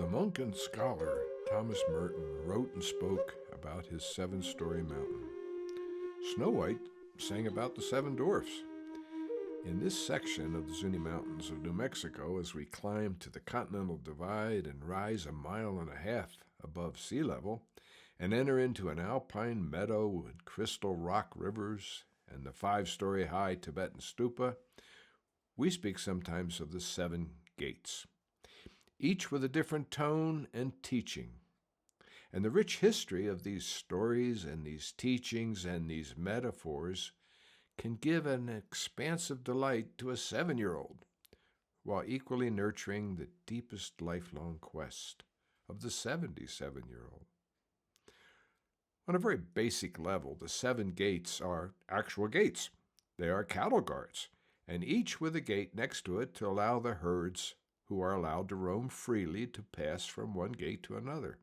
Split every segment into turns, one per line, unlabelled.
The monk and scholar Thomas Merton wrote and spoke about his seven-story mountain. Snow White sang about the seven dwarfs. In this section of the Zuni Mountains of New Mexico, as we climb to the Continental Divide and rise 1.5 miles above sea level, and enter into an alpine meadow with crystal rock rivers and the 5-story high Tibetan stupa, we speak sometimes of the seven gates, each with a different tone and teaching. And the rich history of these stories and these teachings and these metaphors can give an expansive delight to a 7-year-old, while equally nurturing the deepest lifelong quest of the 77-year-old. On a very basic level, the seven gates are actual gates. They are cattle guards, and each with a gate next to it to allow the herds who are allowed to roam freely to pass from one gate to another.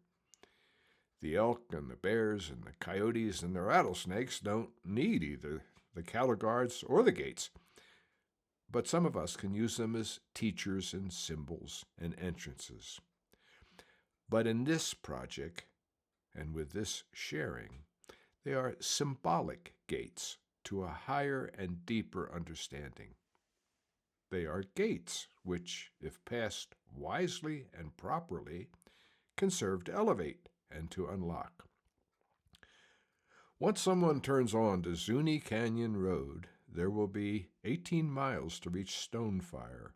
The elk and the bears and the coyotes and the rattlesnakes don't need either the cattle guards or the gates, but some of us can use them as teachers and symbols and entrances. But in this project, and with this sharing, they are symbolic gates to a higher and deeper understanding. They are gates which, if passed wisely and properly, can serve to elevate and to unlock. Once someone turns on to Zuni Canyon Road, there will be 18 miles to reach Stonefire,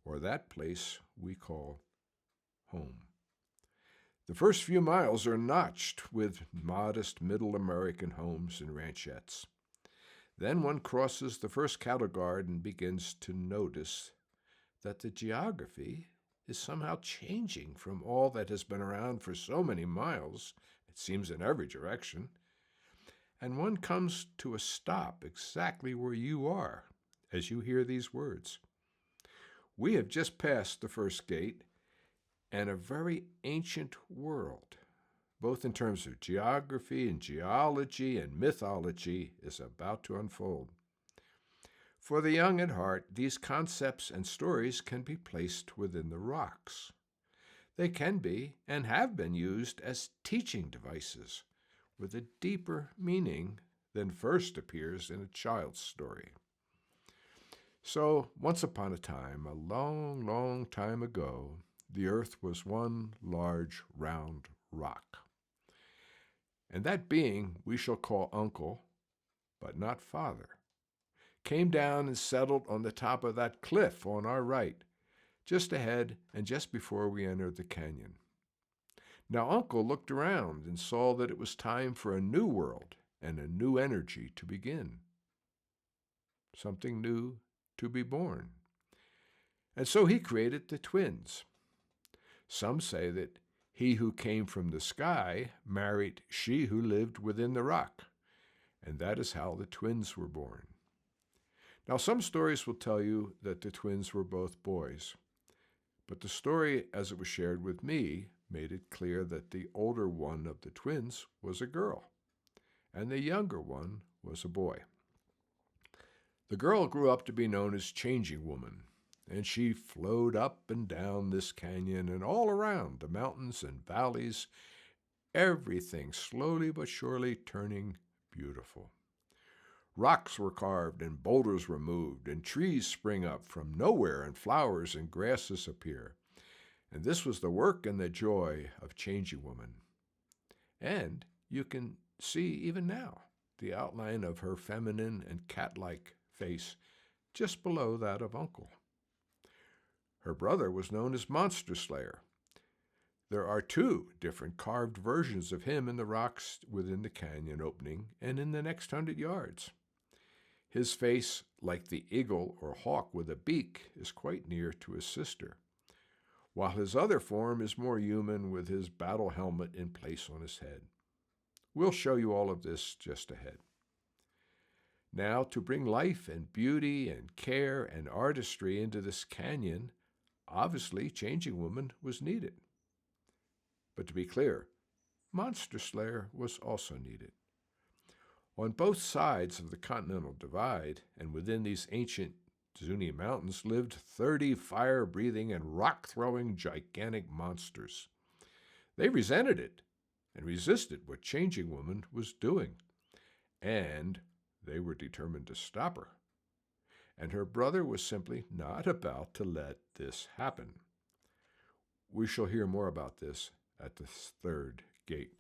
or that place we call home. The first few miles are notched with modest middle American homes and ranchettes. Then one crosses the first cattle guard and begins to notice that the geography is somehow changing from all that has been around for so many miles, it seems in every direction, and one comes to a stop exactly where you are as you hear these words. We have just passed the first gate, and a very ancient world, both in terms of geography and geology and mythology, is about to unfold. For the young at heart, these concepts and stories can be placed within the rocks. They can be and have been used as teaching devices with a deeper meaning than first appears in a child's story. So, once upon a time, a long, long time ago, the earth was one large round rock. And that being we shall call uncle, but not father, came down and settled on the top of that cliff on our right, just ahead and just before we entered the canyon. Now Uncle looked around and saw that it was time for a new world and a new energy to begin. Something new to be born. And so he created the twins. Some say that he who came from the sky married she who lived within the rock, and that is how the twins were born. Now, some stories will tell you that the twins were both boys, but the story as it was shared with me made it clear that the older one of the twins was a girl, and the younger one was a boy. The girl grew up to be known as Changing Woman, and she flowed up and down this canyon and all around the mountains and valleys, everything slowly but surely turning beautiful. Rocks were carved and boulders were moved, and trees spring up from nowhere, and flowers and grasses appear. And this was the work and the joy of Changing Woman. And you can see even now the outline of her feminine and cat-like face just below that of Uncle. Her brother was known as Monster Slayer. There are 2 different carved versions of him in the rocks within the canyon opening and in the next 100 yards. His face, like the eagle or hawk with a beak, is quite near to his sister, while his other form is more human with his battle helmet in place on his head. We'll show you all of this just ahead. Now, to bring life and beauty and care and artistry into this canyon, obviously Changing Woman was needed. But to be clear, Monster Slayer was also needed. On both sides of the Continental Divide and within these ancient Zuni Mountains lived 30 fire-breathing and rock-throwing gigantic monsters. They resented it and resisted what Changing Woman was doing, and they were determined to stop her. And her brother was simply not about to let this happen. We shall hear more about this at the third gate.